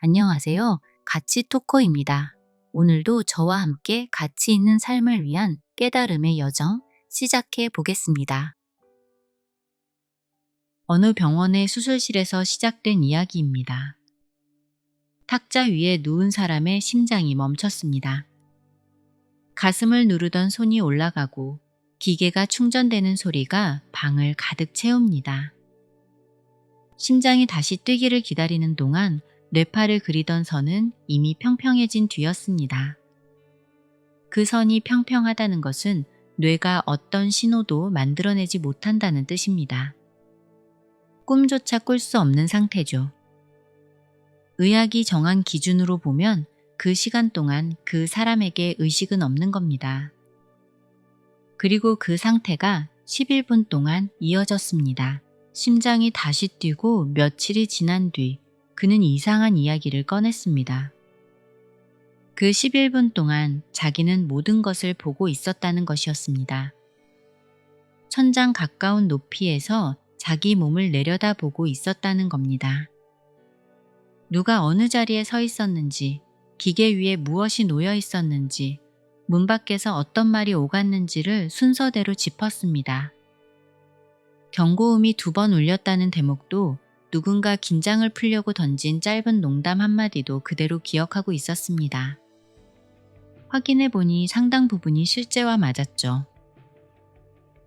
안녕하세요. 가치 토커입니다. 오늘도 저와 함께 가치 있는 삶을 위한 깨달음의 여정 시작해 보겠습니다. 어느 병원의 수술실에서 시작된 이야기입니다. 탁자 위에 누운 사람의 심장이 멈췄습니다. 가슴을 누르던 손이 올라가고 기계가 충전되는 소리가 방을 가득 채웁니다. 심장이 다시 뛰기를 기다리는 동안 뇌파를 그리던 선은 이미 평평해진 뒤였습니다. 그 선이 평평하다는 것은 뇌가 어떤 신호도 만들어내지 못한다는 뜻입니다. 꿈조차 꿀 수 없는 상태죠. 의학이 정한 기준으로 보면 그 시간 동안 그 사람에게 의식은 없는 겁니다. 그리고 그 상태가 11분 동안 이어졌습니다. 심장이 다시 뛰고 며칠이 지난 뒤 그는 이상한 이야기를 꺼냈습니다. 그 11분 동안 자기는 모든 것을 보고 있었다는 것이었습니다. 천장 가까운 높이에서 자기 몸을 내려다보고 있었다는 겁니다. 누가 어느 자리에 서 있었는지, 기계 위에 무엇이 놓여 있었는지, 문 밖에서 어떤 말이 오갔는지를 순서대로 짚었습니다. 경고음이 2번 울렸다는 대목도 누군가 긴장을 풀려고 던진 짧은 농담 한마디도 그대로 기억하고 있었습니다. 확인해보니 상당 부분이 실제와 맞았죠.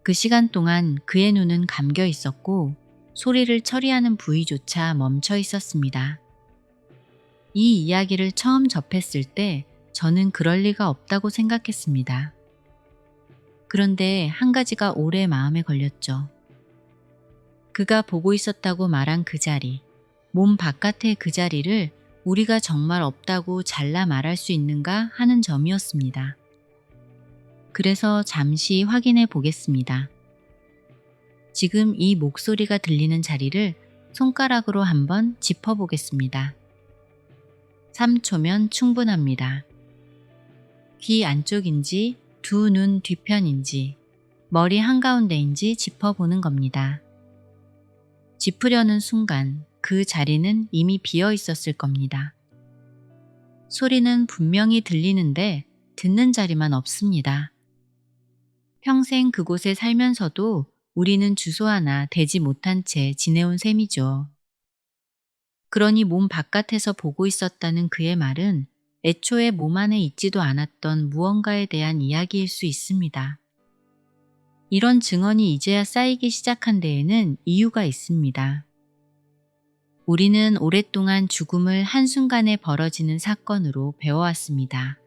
그 시간 동안 그의 눈은 감겨 있었고 소리를 처리하는 부위조차 멈춰 있었습니다. 이 이야기를 처음 접했을 때 저는 그럴 리가 없다고 생각했습니다. 그런데 한 가지가 오래 마음에 걸렸죠. 그가 보고 있었다고 말한 그 자리, 몸 바깥의 그 자리를 우리가 정말 없다고 잘라 말할 수 있는가 하는 점이었습니다. 그래서 잠시 확인해 보겠습니다. 지금 이 목소리가 들리는 자리를 손가락으로 한번 짚어보겠습니다. 3초면 충분합니다. 귀 안쪽인지 두 눈 뒤편인지 머리 한가운데인지 짚어보는 겁니다. 짚으려는 순간 그 자리는 이미 비어 있었을 겁니다. 소리는 분명히 들리는데 듣는 자리만 없습니다. 평생 그곳에 살면서도 우리는 주소 하나 대지 못한 채 지내온 셈이죠. 그러니 몸 바깥에서 보고 있었다는 그의 말은 애초에 몸 안에 있지도 않았던 무언가에 대한 이야기일 수 있습니다. 이런 증언이 이제야 쌓이기 시작한 데에는 이유가 있습니다. 우리는 오랫동안 죽음을 한순간에 벌어지는 사건으로 배워왔습니다.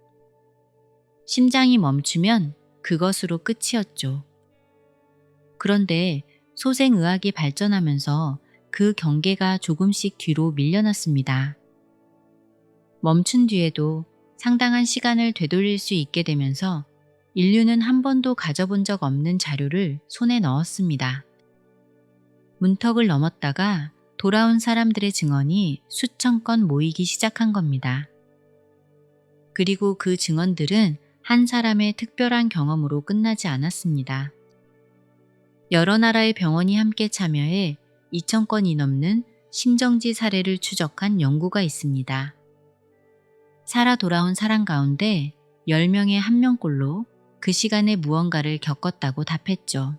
심장이 멈추면 그것으로 끝이었죠. 그런데 소생의학이 발전하면서 그 경계가 조금씩 뒤로 밀려났습니다. 멈춘 뒤에도 상당한 시간을 되돌릴 수 있게 되면서 인류는 한 번도 가져본 적 없는 자료를 손에 넣었습니다. 문턱을 넘었다가 돌아온 사람들의 증언이 수천 건 모이기 시작한 겁니다. 그리고 그 증언들은 한 사람의 특별한 경험으로 끝나지 않았습니다. 여러 나라의 병원이 함께 참여해 2,000건이 넘는 심정지 사례를 추적한 연구가 있습니다. 살아 돌아온 사람 가운데 10명의 1명꼴로 그 시간에 무언가를 겪었다고 답했죠.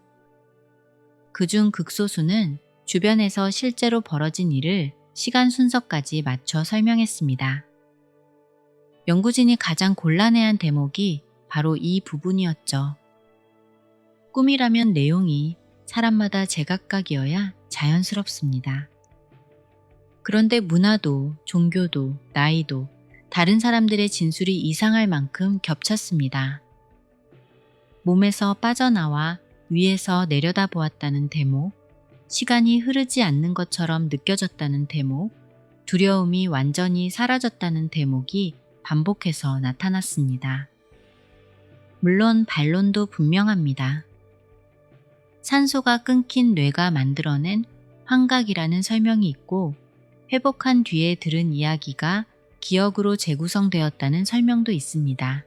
그중 극소수는 주변에서 실제로 벌어진 일을 시간 순서까지 맞춰 설명했습니다. 연구진이 가장 곤란해한 대목이 바로 이 부분이었죠. 꿈이라면 내용이 사람마다 제각각이어야 자연스럽습니다. 그런데 문화도, 종교도, 나이도 다른 사람들의 진술이 이상할 만큼 겹쳤습니다. 몸에서 빠져나와 위에서 내려다보았다는 대목, 시간이 흐르지 않는 것처럼 느껴졌다는 대목, 두려움이 완전히 사라졌다는 대목이 반복해서 나타났습니다. 물론 반론도 분명합니다. 산소가 끊긴 뇌가 만들어낸 환각이라는 설명이 있고 회복한 뒤에 들은 이야기가 기억으로 재구성되었다는 설명도 있습니다.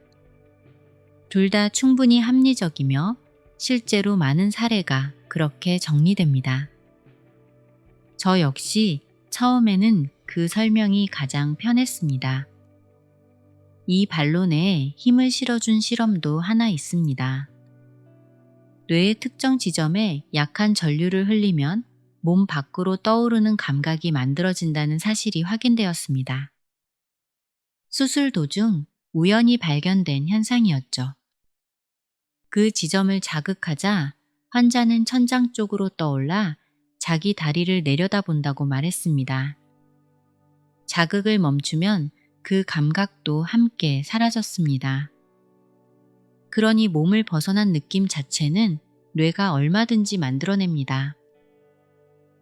둘 다 충분히 합리적이며 실제로 많은 사례가 그렇게 정리됩니다. 저 역시 처음에는 그 설명이 가장 편했습니다. 이 반론에 힘을 실어준 실험도 하나 있습니다. 뇌의 특정 지점에 약한 전류를 흘리면 몸 밖으로 떠오르는 감각이 만들어진다는 사실이 확인되었습니다. 수술 도중 우연히 발견된 현상이었죠. 그 지점을 자극하자 환자는 천장 쪽으로 떠올라 자기 다리를 내려다본다고 말했습니다. 자극을 멈추면 그 감각도 함께 사라졌습니다. 그러니 몸을 벗어난 느낌 자체는 뇌가 얼마든지 만들어냅니다.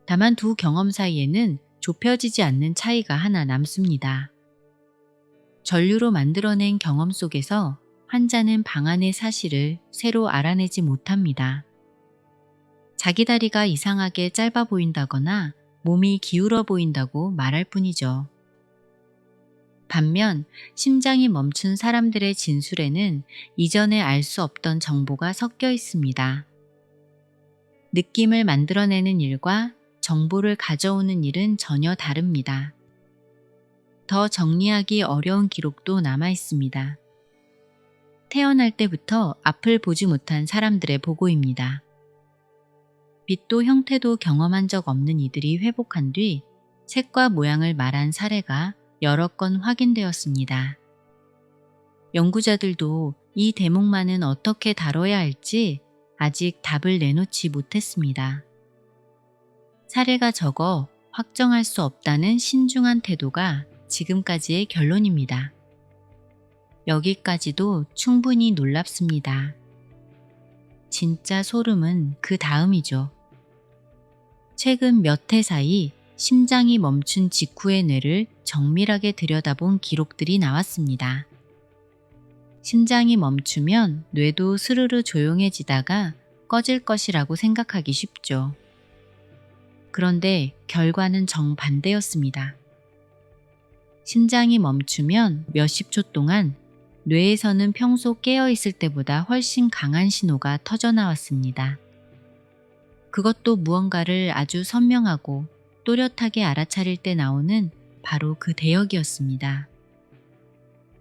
다만 두 경험 사이에는 좁혀지지 않는 차이가 하나 남습니다. 전류로 만들어낸 경험 속에서 환자는 방안의 사실을 새로 알아내지 못합니다. 자기 다리가 이상하게 짧아 보인다거나 몸이 기울어 보인다고 말할 뿐이죠. 반면 심장이 멈춘 사람들의 진술에는 이전에 알 수 없던 정보가 섞여 있습니다. 느낌을 만들어내는 일과 정보를 가져오는 일은 전혀 다릅니다. 더 정리하기 어려운 기록도 남아 있습니다. 태어날 때부터 앞을 보지 못한 사람들의 보고입니다. 빛도 형태도 경험한 적 없는 이들이 회복한 뒤 색과 모양을 말한 사례가 여러 건 확인되었습니다. 연구자들도 이 대목만은 어떻게 다뤄야 할지 아직 답을 내놓지 못했습니다. 사례가 적어 확정할 수 없다는 신중한 태도가 지금까지의 결론입니다. 여기까지도 충분히 놀랍습니다. 진짜 소름은 그 다음이죠. 최근 몇 해 사이 심장이 멈춘 직후의 뇌를 정밀하게 들여다본 기록들이 나왔습니다. 심장이 멈추면 뇌도 스르르 조용해지다가 꺼질 것이라고 생각하기 쉽죠. 그런데 결과는 정반대였습니다. 심장이 멈추면 몇십 초 동안 뇌에서는 평소 깨어있을 때보다 훨씬 강한 신호가 터져나왔습니다. 그것도 무언가를 아주 선명하고 또렷하게 알아차릴 때 나오는 바로 그 대역이었습니다.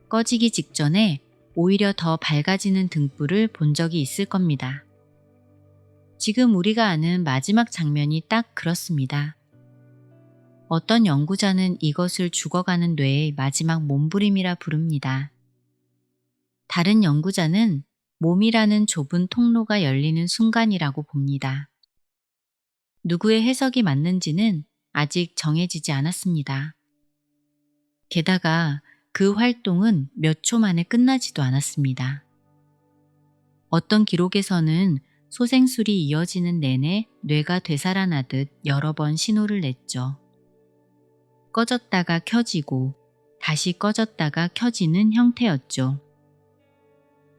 꺼지기 직전에 오히려 더 밝아지는 등불을 본 적이 있을 겁니다. 지금 우리가 아는 마지막 장면이 딱 그렇습니다. 어떤 연구자는 이것을 죽어가는 뇌의 마지막 몸부림이라 부릅니다. 다른 연구자는 몸이라는 좁은 통로가 열리는 순간이라고 봅니다. 누구의 해석이 맞는지는 아직 정해지지 않았습니다. 게다가 그 활동은 몇 초 만에 끝나지도 않았습니다. 어떤 기록에서는 소생술이 이어지는 내내 뇌가 되살아나듯 여러 번 신호를 냈죠. 꺼졌다가 켜지고 다시 꺼졌다가 켜지는 형태였죠.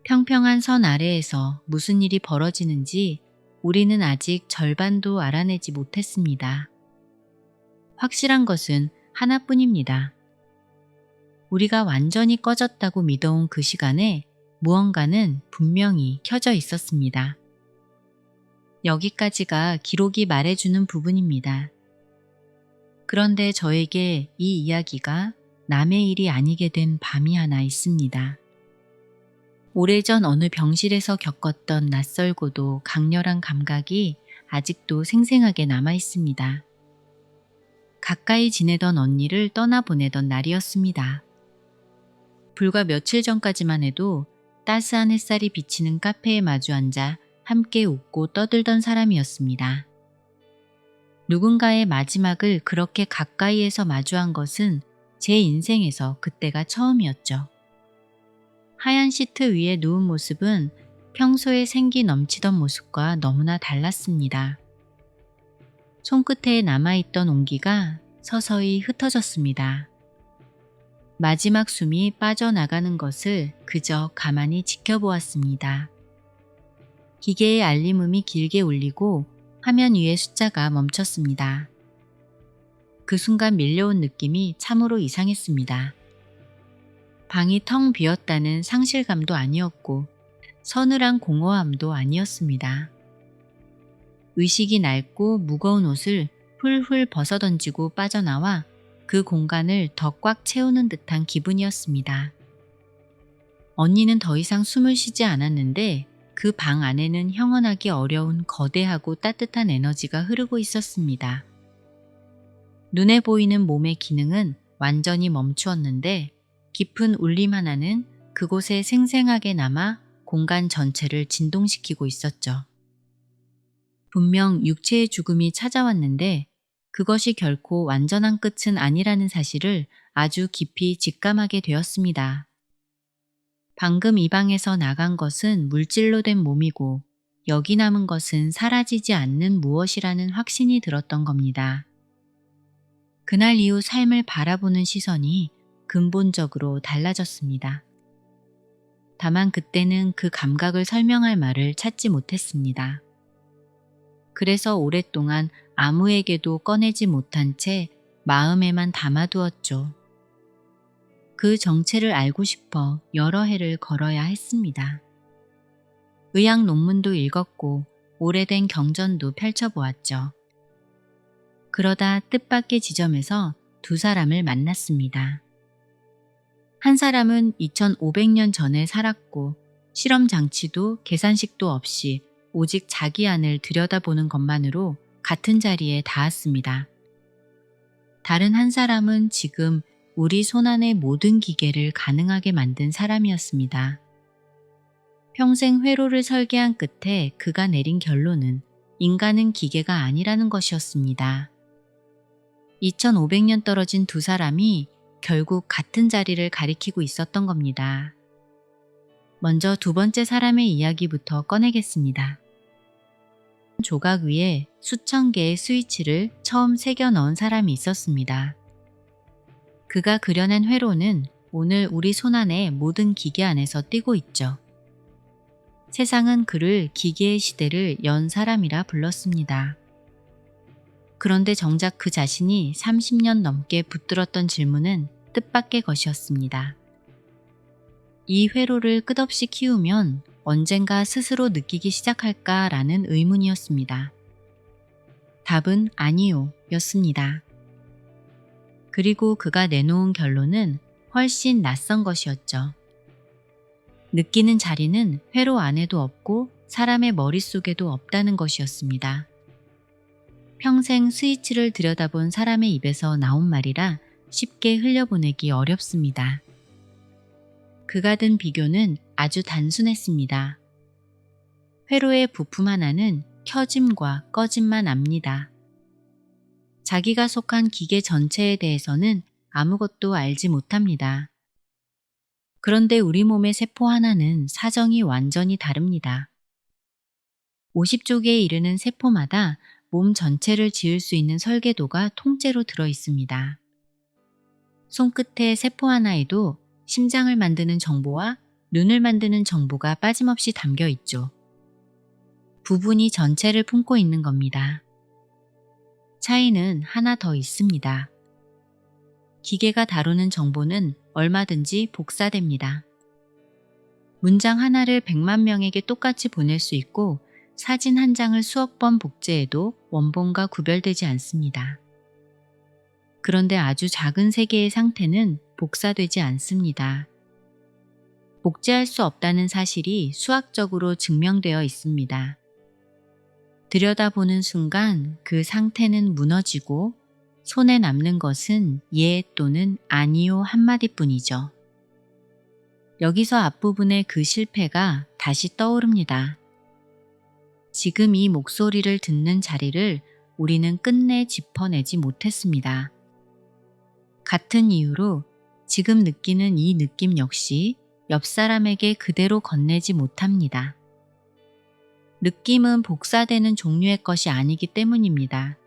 평평한 선 아래에서 무슨 일이 벌어지는지 우리는 아직 절반도 알아내지 못했습니다. 확실한 것은 하나뿐입니다. 우리가 완전히 꺼졌다고 믿어온 그 시간에 무언가는 분명히 켜져 있었습니다. 여기까지가 기록이 말해주는 부분입니다. 그런데 저에게 이 이야기가 남의 일이 아니게 된 밤이 하나 있습니다. 오래전 어느 병실에서 겪었던 낯설고도 강렬한 감각이 아직도 생생하게 남아 있습니다. 가까이 지내던 언니를 떠나보내던 날이었습니다. 불과 며칠 전까지만 해도 따스한 햇살이 비치는 카페에 마주 앉아 함께 웃고 떠들던 사람이었습니다. 누군가의 마지막을 그렇게 가까이에서 마주한 것은 제 인생에서 그때가 처음이었죠. 하얀 시트 위에 누운 모습은 평소에 생기 넘치던 모습과 너무나 달랐습니다. 손끝에 남아있던 온기가 서서히 흩어졌습니다. 마지막 숨이 빠져나가는 것을 그저 가만히 지켜보았습니다. 기계의 알림음이 길게 울리고 화면 위의 숫자가 멈췄습니다. 그 순간 밀려온 느낌이 참으로 이상했습니다. 방이 텅 비었다는 상실감도 아니었고 서늘한 공허함도 아니었습니다. 의식이 낡고 무거운 옷을 훌훌 벗어던지고 빠져나와 그 공간을 더 꽉 채우는 듯한 기분이었습니다. 언니는 더 이상 숨을 쉬지 않았는데 그 방 안에는 형언하기 어려운 거대하고 따뜻한 에너지가 흐르고 있었습니다. 눈에 보이는 몸의 기능은 완전히 멈추었는데 깊은 울림 하나는 그곳에 생생하게 남아 공간 전체를 진동시키고 있었죠. 분명 육체의 죽음이 찾아왔는데 그것이 결코 완전한 끝은 아니라는 사실을 아주 깊이 직감하게 되었습니다. 방금 이 방에서 나간 것은 물질로 된 몸이고 여기 남은 것은 사라지지 않는 무엇이라는 확신이 들었던 겁니다. 그날 이후 삶을 바라보는 시선이 근본적으로 달라졌습니다. 다만 그때는 그 감각을 설명할 말을 찾지 못했습니다. 그래서 오랫동안 아무에게도 꺼내지 못한 채 마음에만 담아두었죠. 그 정체를 알고 싶어 여러 해를 걸어야 했습니다. 의학 논문도 읽었고 오래된 경전도 펼쳐보았죠. 그러다 뜻밖의 지점에서 두 사람을 만났습니다. 한 사람은 2500년 전에 살았고 실험 장치도 계산식도 없이 오직 자기 안을 들여다보는 것만으로 같은 자리에 닿았습니다. 다른 한 사람은 지금 우리 손안의 모든 기계를 가능하게 만든 사람이었습니다. 평생 회로를 설계한 끝에 그가 내린 결론은 인간은 기계가 아니라는 것이었습니다. 2500년 떨어진 두 사람이 결국 같은 자리를 가리키고 있었던 겁니다. 먼저 두 번째 사람의 이야기부터 꺼내겠습니다. 조각 위에 수천 개의 스위치를 처음 새겨 넣은 사람이 있었습니다. 그가 그려낸 회로는 오늘 우리 손안의 모든 기계 안에서 뛰고 있죠. 세상은 그를 기계의 시대를 연 사람이라 불렀습니다. 그런데 정작 그 자신이 30년 넘게 붙들었던 질문은 뜻밖의 것이었습니다. 이 회로를 끝없이 키우면 언젠가 스스로 느끼기 시작할까라는 의문이었습니다. 답은 아니요 였습니다. 그리고 그가 내놓은 결론은 훨씬 낯선 것이었죠. 느끼는 자리는 회로 안에도 없고 사람의 머릿속에도 없다는 것이었습니다. 평생 스위치를 들여다본 사람의 입에서 나온 말이라 쉽게 흘려보내기 어렵습니다. 그가 든 비교는 아주 단순했습니다. 회로의 부품 하나는 켜짐과 꺼짐만 압니다. 자기가 속한 기계 전체에 대해서는 아무것도 알지 못합니다. 그런데 우리 몸의 세포 하나는 사정이 완전히 다릅니다. 50쪽에 이르는 세포마다 몸 전체를 지을 수 있는 설계도가 통째로 들어 있습니다. 손끝의 세포 하나에도 심장을 만드는 정보와 눈을 만드는 정보가 빠짐없이 담겨 있죠. 부분이 전체를 품고 있는 겁니다. 차이는 하나 더 있습니다. 기계가 다루는 정보는 얼마든지 복사됩니다. 문장 하나를 100만 명에게 똑같이 보낼 수 있고 사진 한 장을 수억 번 복제해도 원본과 구별되지 않습니다. 그런데 아주 작은 세계의 상태는 복사되지 않습니다. 복제할 수 없다는 사실이 수학적으로 증명되어 있습니다. 들여다보는 순간 그 상태는 무너지고 손에 남는 것은 예 또는 아니요 한마디뿐이죠. 여기서 앞부분의 그 실패가 다시 떠오릅니다. 지금 이 목소리를 듣는 자리를 우리는 끝내 짚어내지 못했습니다. 같은 이유로 지금 느끼는 이 느낌 역시 옆 사람에게 그대로 건네지 못합니다. 느낌은 복사되는 종류의 것이 아니기 때문입니다.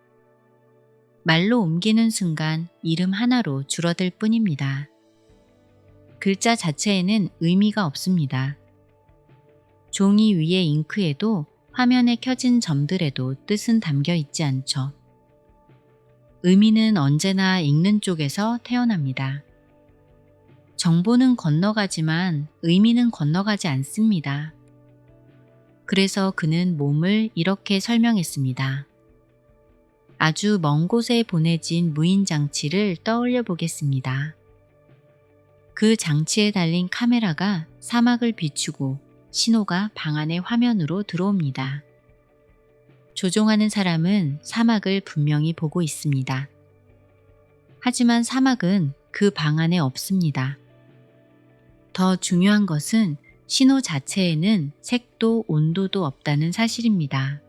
말로 옮기는 순간 이름 하나로 줄어들 뿐입니다. 글자 자체에는 의미가 없습니다. 종이 위의 잉크에도 화면에 켜진 점들에도 뜻은 담겨 있지 않죠. 의미는 언제나 읽는 쪽에서 태어납니다. 정보는 건너가지만 의미는 건너가지 않습니다. 그래서 그는 몸을 이렇게 설명했습니다. 아주 먼 곳에 보내진 무인 장치를 떠올려 보겠습니다. 그 장치에 달린 카메라가 사막을 비추고 신호가 방 안의 화면으로 들어옵니다. 조종하는 사람은 사막을 분명히 보고 있습니다. 하지만 사막은 그 방 안에 없습니다. 더 중요한 것은 신호 자체에는 색도 온도도 없다는 사실입니다.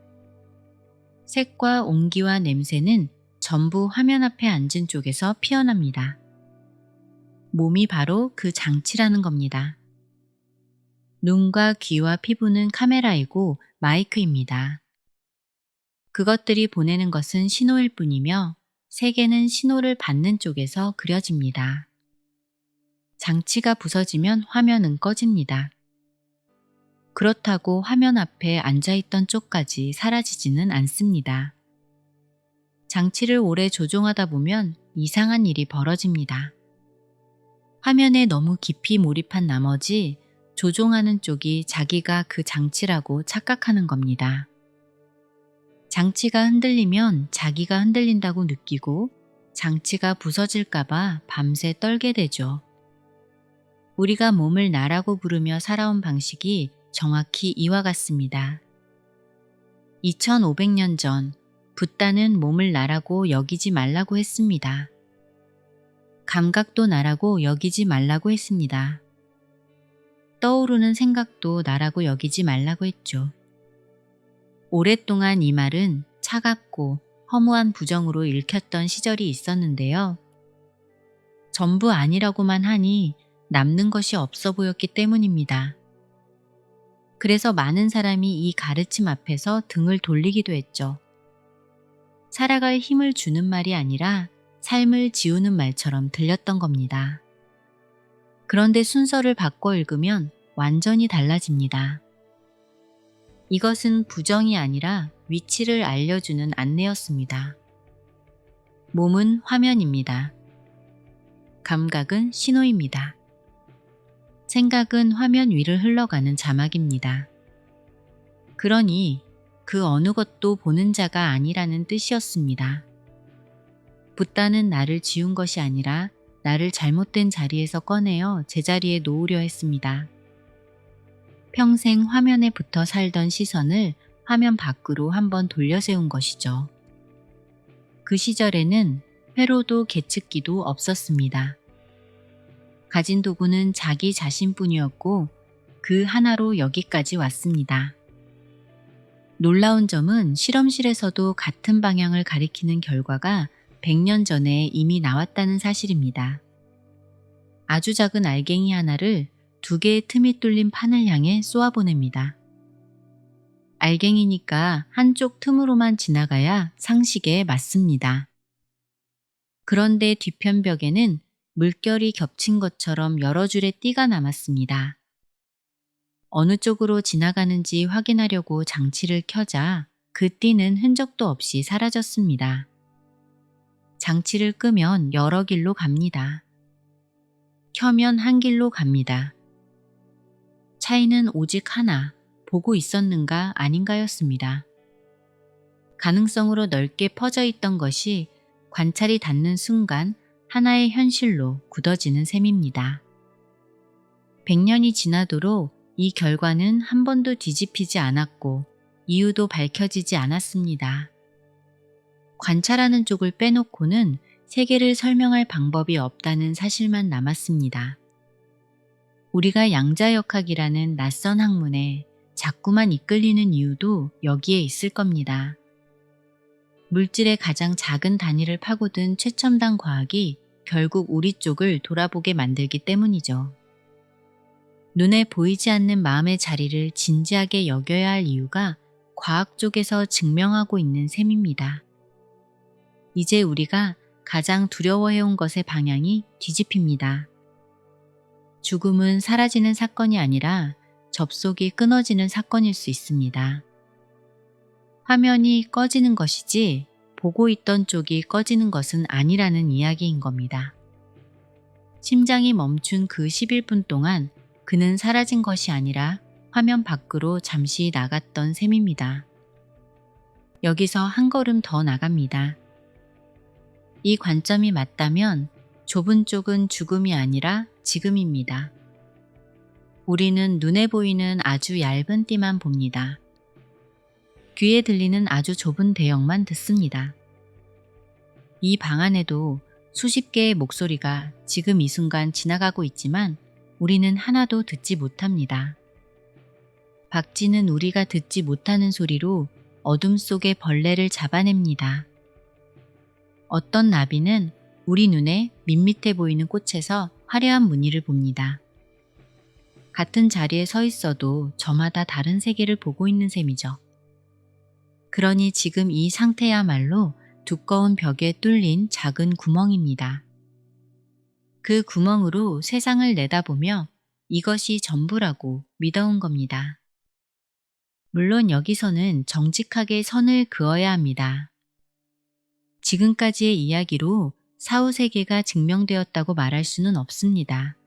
색과 온기와 냄새는 전부 화면 앞에 앉은 쪽에서 피어납니다. 몸이 바로 그 장치라는 겁니다. 눈과 귀와 피부는 카메라이고 마이크입니다. 그것들이 보내는 것은 신호일 뿐이며 세계는 신호를 받는 쪽에서 그려집니다. 장치가 부서지면 화면은 꺼집니다. 그렇다고 화면 앞에 앉아있던 쪽까지 사라지지는 않습니다. 장치를 오래 조종하다 보면 이상한 일이 벌어집니다. 화면에 너무 깊이 몰입한 나머지 조종하는 쪽이 자기가 그 장치라고 착각하는 겁니다. 장치가 흔들리면 자기가 흔들린다고 느끼고 장치가 부서질까봐 밤새 떨게 되죠. 우리가 몸을 나라고 부르며 살아온 방식이 정확히 이와 같습니다. 2500년 전 붓다는 몸을 나라고 여기지 말라고 했습니다. 감각도 나라고 여기지 말라고 했습니다. 떠오르는 생각도 나라고 여기지 말라고 했죠. 오랫동안 이 말은 차갑고 허무한 부정으로 읽혔던 시절이 있었는데요. 전부 아니라고만 하니 남는 것이 없어 보였기 때문입니다. 그래서 많은 사람이 이 가르침 앞에서 등을 돌리기도 했죠. 살아갈 힘을 주는 말이 아니라 삶을 지우는 말처럼 들렸던 겁니다. 그런데 순서를 바꿔 읽으면 완전히 달라집니다. 이것은 부정이 아니라 위치를 알려주는 안내였습니다. 몸은 화면입니다. 감각은 신호입니다. 생각은 화면 위를 흘러가는 자막입니다. 그러니 그 어느 것도 보는 자가 아니라는 뜻이었습니다. 붓다는 나를 지운 것이 아니라 나를 잘못된 자리에서 꺼내어 제자리에 놓으려 했습니다. 평생 화면에 붙어 살던 시선을 화면 밖으로 한번 돌려 세운 것이죠. 그 시절에는 회로도 계측기도 없었습니다. 가진 도구는 자기 자신뿐이었고 그 하나로 여기까지 왔습니다. 놀라운 점은 실험실에서도 같은 방향을 가리키는 결과가 100년 전에 이미 나왔다는 사실입니다. 아주 작은 알갱이 하나를 2개의 틈이 뚫린 판을 향해 쏘아보냅니다. 알갱이니까 한쪽 틈으로만 지나가야 상식에 맞습니다. 그런데 뒤편 벽에는 물결이 겹친 것처럼 여러 줄의 띠가 남았습니다. 어느 쪽으로 지나가는지 확인하려고 장치를 켜자 그 띠는 흔적도 없이 사라졌습니다. 장치를 끄면 여러 길로 갑니다. 켜면 한 길로 갑니다. 차이는 오직 하나, 보고 있었는가 아닌가였습니다. 가능성으로 넓게 퍼져 있던 것이 관찰이 닿는 순간 하나의 현실로 굳어지는 셈입니다. 100년이 지나도록 이 결과는 한 번도 뒤집히지 않았고 이유도 밝혀지지 않았습니다. 관찰하는 쪽을 빼놓고는 세계를 설명할 방법이 없다는 사실만 남았습니다. 우리가 양자역학이라는 낯선 학문에 자꾸만 이끌리는 이유도 여기에 있을 겁니다. 물질의 가장 작은 단위를 파고든 최첨단 과학이 결국 우리 쪽을 돌아보게 만들기 때문이죠. 눈에 보이지 않는 마음의 자리를 진지하게 여겨야 할 이유가 과학 쪽에서 증명하고 있는 셈입니다. 이제 우리가 가장 두려워해온 것의 방향이 뒤집힙니다. 죽음은 사라지는 사건이 아니라 접속이 끊어지는 사건일 수 있습니다. 화면이 꺼지는 것이지 보고 있던 쪽이 꺼지는 것은 아니라는 이야기인 겁니다. 심장이 멈춘 그 11분 동안 그는 사라진 것이 아니라 화면 밖으로 잠시 나갔던 셈입니다. 여기서 한 걸음 더 나갑니다. 이 관점이 맞다면 좁은 쪽은 죽음이 아니라 지금입니다. 우리는 눈에 보이는 아주 얇은 띠만 봅니다. 귀에 들리는 아주 좁은 대역만 듣습니다. 이 방 안에도 수십 개의 목소리가 지금 이 순간 지나가고 있지만 우리는 하나도 듣지 못합니다. 박쥐는 우리가 듣지 못하는 소리로 어둠 속의 벌레를 잡아냅니다. 어떤 나비는 우리 눈에 밋밋해 보이는 꽃에서 화려한 무늬를 봅니다. 같은 자리에 서 있어도 저마다 다른 세계를 보고 있는 셈이죠. 그러니 지금 이 상태야말로 두꺼운 벽에 뚫린 작은 구멍입니다. 그 구멍으로 세상을 내다보며 이것이 전부라고 믿어온 겁니다. 물론 여기서는 정직하게 선을 그어야 합니다. 지금까지의 이야기로 사후세계가 증명되었다고 말할 수는 없습니다.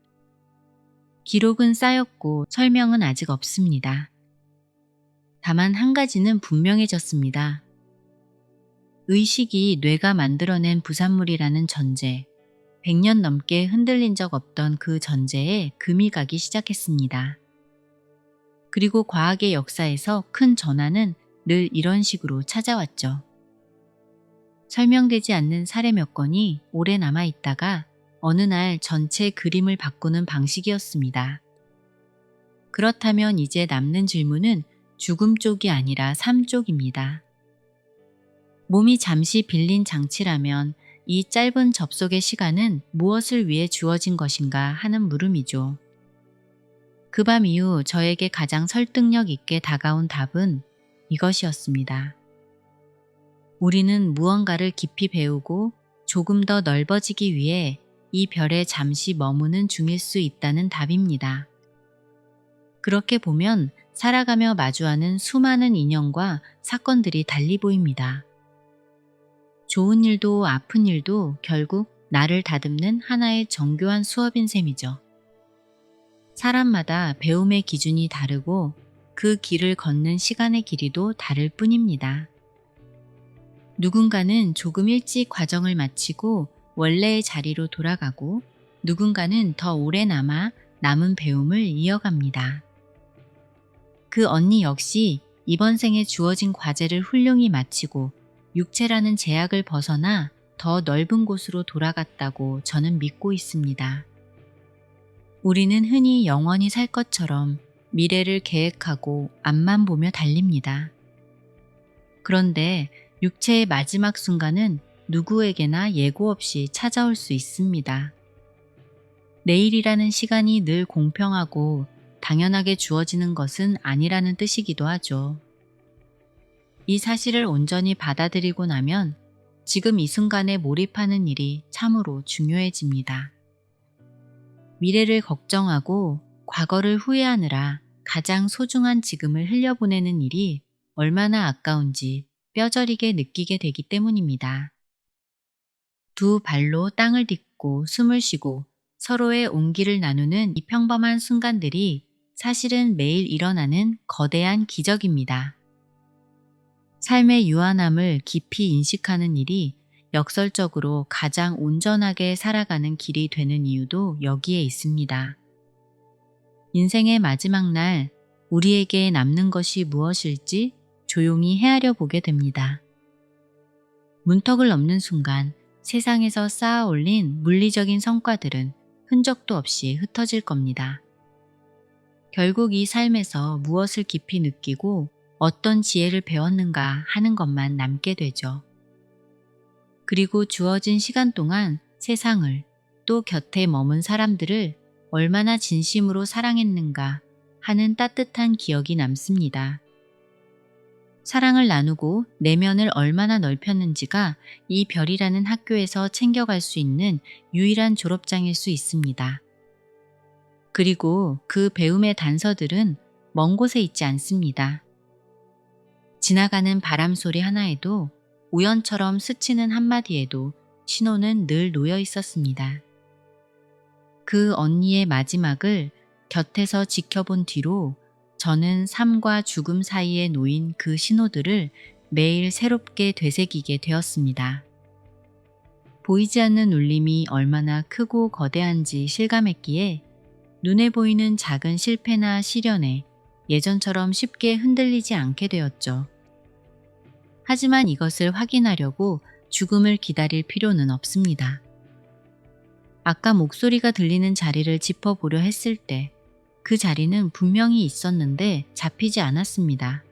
기록은 쌓였고 설명은 아직 없습니다. 다만 한 가지는 분명해졌습니다. 의식이 뇌가 만들어낸 부산물이라는 전제, 100년 넘게 흔들린 적 없던 그 전제에 금이 가기 시작했습니다. 그리고 과학의 역사에서 큰 전환은 늘 이런 식으로 찾아왔죠. 설명되지 않는 사례 몇 건이 오래 남아있다가 어느 날 전체 그림을 바꾸는 방식이었습니다. 그렇다면 이제 남는 질문은 죽음 쪽이 아니라 삶 쪽입니다. 몸이 잠시 빌린 장치라면 이 짧은 접속의 시간은 무엇을 위해 주어진 것인가 하는 물음이죠. 그 밤 이후 저에게 가장 설득력 있게 다가온 답은 이것이었습니다. 우리는 무언가를 깊이 배우고 조금 더 넓어지기 위해 이 별에 잠시 머무는 중일 수 있다는 답입니다. 그렇게 보면 살아가며 마주하는 수많은 인연과 사건들이 달리 보입니다. 좋은 일도 아픈 일도 결국 나를 다듬는 하나의 정교한 수업인 셈이죠. 사람마다 배움의 기준이 다르고 그 길을 걷는 시간의 길이도 다를 뿐입니다. 누군가는 조금 일찍 과정을 마치고 원래의 자리로 돌아가고 누군가는 더 오래 남아 남은 배움을 이어갑니다. 그 언니 역시 이번 생에 주어진 과제를 훌륭히 마치고 육체라는 제약을 벗어나 더 넓은 곳으로 돌아갔다고 저는 믿고 있습니다. 우리는 흔히 영원히 살 것처럼 미래를 계획하고 앞만 보며 달립니다. 그런데 육체의 마지막 순간은 누구에게나 예고 없이 찾아올 수 있습니다. 내일이라는 시간이 늘 공평하고 당연하게 주어지는 것은 아니라는 뜻이기도 하죠. 이 사실을 온전히 받아들이고 나면 지금 이 순간에 몰입하는 일이 참으로 중요해집니다. 미래를 걱정하고 과거를 후회하느라 가장 소중한 지금을 흘려보내는 일이 얼마나 아까운지 뼈저리게 느끼게 되기 때문입니다. 두 발로 땅을 딛고 숨을 쉬고 서로의 온기를 나누는 이 평범한 순간들이 사실은 매일 일어나는 거대한 기적입니다. 삶의 유한함을 깊이 인식하는 일이 역설적으로 가장 온전하게 살아가는 길이 되는 이유도 여기에 있습니다. 인생의 마지막 날 우리에게 남는 것이 무엇일지 조용히 헤아려 보게 됩니다. 문턱을 넘는 순간 세상에서 쌓아 올린 물리적인 성과들은 흔적도 없이 흩어질 겁니다. 결국 이 삶에서 무엇을 깊이 느끼고 어떤 지혜를 배웠는가 하는 것만 남게 되죠. 그리고 주어진 시간 동안 세상을 또 곁에 머문 사람들을 얼마나 진심으로 사랑했는가 하는 따뜻한 기억이 남습니다. 사랑을 나누고 내면을 얼마나 넓혔는지가 이 별이라는 학교에서 챙겨갈 수 있는 유일한 졸업장일 수 있습니다. 그리고 그 배움의 단서들은 먼 곳에 있지 않습니다. 지나가는 바람 소리 하나에도 우연처럼 스치는 한마디에도 신호는 늘 놓여 있었습니다. 그 언니의 마지막을 곁에서 지켜본 뒤로 저는 삶과 죽음 사이에 놓인 그 신호들을 매일 새롭게 되새기게 되었습니다. 보이지 않는 울림이 얼마나 크고 거대한지 실감했기에 눈에 보이는 작은 실패나 시련에 예전처럼 쉽게 흔들리지 않게 되었죠. 하지만 이것을 확인하려고 죽음을 기다릴 필요는 없습니다. 아까 목소리가 들리는 자리를 짚어보려 했을 때 그 자리는 분명히 있었는데 잡히지 않았습니다.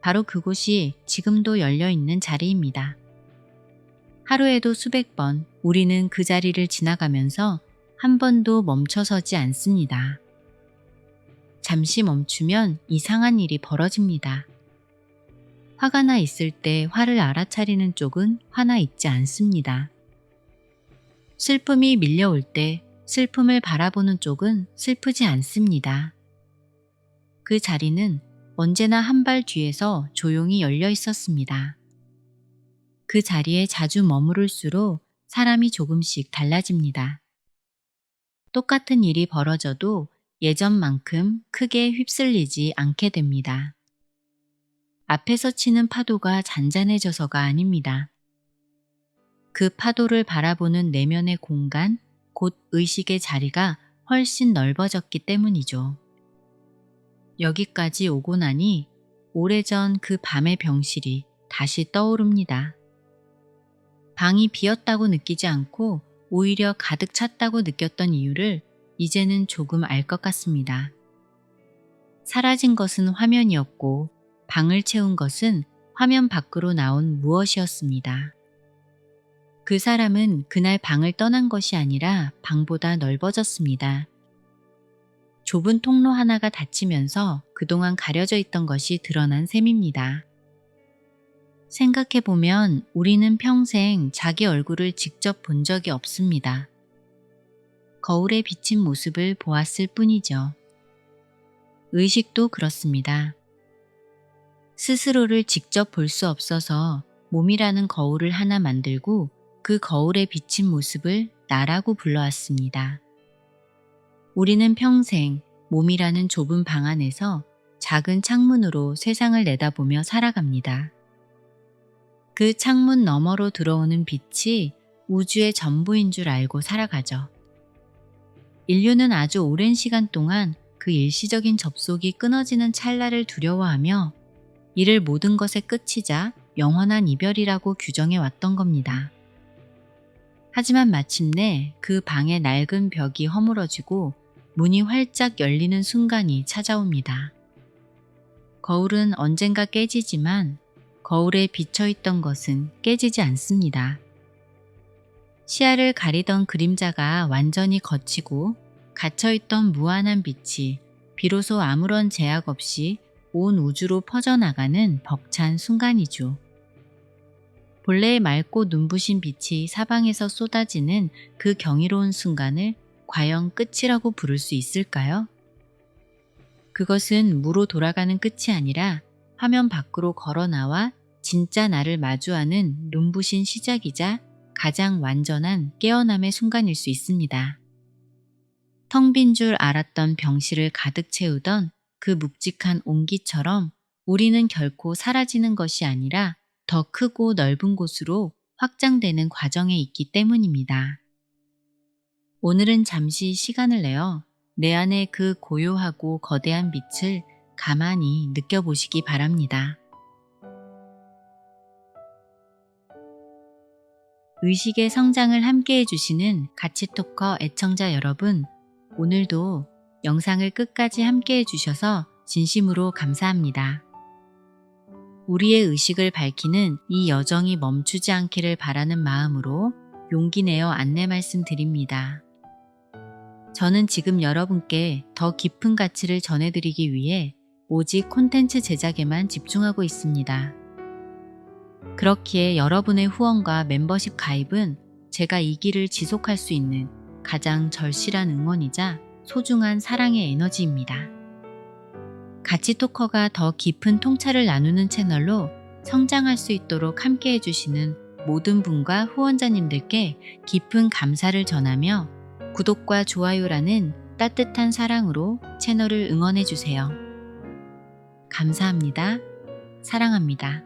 바로 그곳이 지금도 열려있는 자리입니다. 하루에도 수백 번 우리는 그 자리를 지나가면서 한 번도 멈춰서지 않습니다. 잠시 멈추면 이상한 일이 벌어집니다. 화가 나 있을 때 화를 알아차리는 쪽은 화나 있지 않습니다. 슬픔이 밀려올 때 슬픔을 바라보는 쪽은 슬프지 않습니다. 그 자리는 언제나 한 발 뒤에서 조용히 열려 있었습니다. 그 자리에 자주 머무를수록 사람이 조금씩 달라집니다. 똑같은 일이 벌어져도 예전만큼 크게 휩쓸리지 않게 됩니다. 앞에서 치는 파도가 잔잔해져서가 아닙니다. 그 파도를 바라보는 내면의 공간, 곧 의식의 자리가 훨씬 넓어졌기 때문이죠. 여기까지 오고 나니 오래전 그 밤의 병실이 다시 떠오릅니다. 방이 비었다고 느끼지 않고 오히려 가득 찼다고 느꼈던 이유를 이제는 조금 알 것 같습니다. 사라진 것은 화면이었고 방을 채운 것은 화면 밖으로 나온 무엇이었습니다. 그 사람은 그날 방을 떠난 것이 아니라 방보다 넓어졌습니다. 좁은 통로 하나가 닫히면서 그동안 가려져 있던 것이 드러난 셈입니다. 생각해보면 우리는 평생 자기 얼굴을 직접 본 적이 없습니다. 거울에 비친 모습을 보았을 뿐이죠. 의식도 그렇습니다. 스스로를 직접 볼 수 없어서 몸이라는 거울을 하나 만들고 그 거울에 비친 모습을 나라고 불러왔습니다. 우리는 평생 몸이라는 좁은 방 안에서 작은 창문으로 세상을 내다보며 살아갑니다. 그 창문 너머로 들어오는 빛이 우주의 전부인 줄 알고 살아가죠. 인류는 아주 오랜 시간 동안 그 일시적인 접속이 끊어지는 찰나를 두려워하며 이를 모든 것의 끝이자 영원한 이별이라고 규정해 왔던 겁니다. 하지만 마침내 그 방의 낡은 벽이 허물어지고 문이 활짝 열리는 순간이 찾아옵니다. 거울은 언젠가 깨지지만 거울에 비쳐있던 것은 깨지지 않습니다. 시야를 가리던 그림자가 완전히 걷히고 갇혀있던 무한한 빛이 비로소 아무런 제약 없이 온 우주로 퍼져나가는 벅찬 순간이죠. 본래의 맑고 눈부신 빛이 사방에서 쏟아지는 그 경이로운 순간을 과연 끝이라고 부를 수 있을까요? 그것은 무로 돌아가는 끝이 아니라 화면 밖으로 걸어 나와 진짜 나를 마주하는 눈부신 시작이자 가장 완전한 깨어남의 순간일 수 있습니다. 텅 빈 줄 알았던 병실을 가득 채우던 그 묵직한 온기처럼 우리는 결코 사라지는 것이 아니라 더 크고 넓은 곳으로 확장되는 과정에 있기 때문입니다. 오늘은 잠시 시간을 내어 내 안의 그 고요하고 거대한 빛을 가만히 느껴보시기 바랍니다. 의식의 성장을 함께 해주시는 가치토커 애청자 여러분, 오늘도 영상을 끝까지 함께 해주셔서 진심으로 감사합니다. 우리의 의식을 밝히는 이 여정이 멈추지 않기를 바라는 마음으로 용기 내어 안내 말씀드립니다. 저는 지금 여러분께 더 깊은 가치를 전해드리기 위해 오직 콘텐츠 제작에만 집중하고 있습니다. 그렇기에 여러분의 후원과 멤버십 가입은 제가 이 길을 지속할 수 있는 가장 절실한 응원이자 소중한 사랑의 에너지입니다. 가치토커가 더 깊은 통찰을 나누는 채널로 성장할 수 있도록 함께 해주시는 모든 분과 후원자님들께 깊은 감사를 전하며 구독과 좋아요라는 따뜻한 사랑으로 채널을 응원해주세요. 감사합니다. 사랑합니다.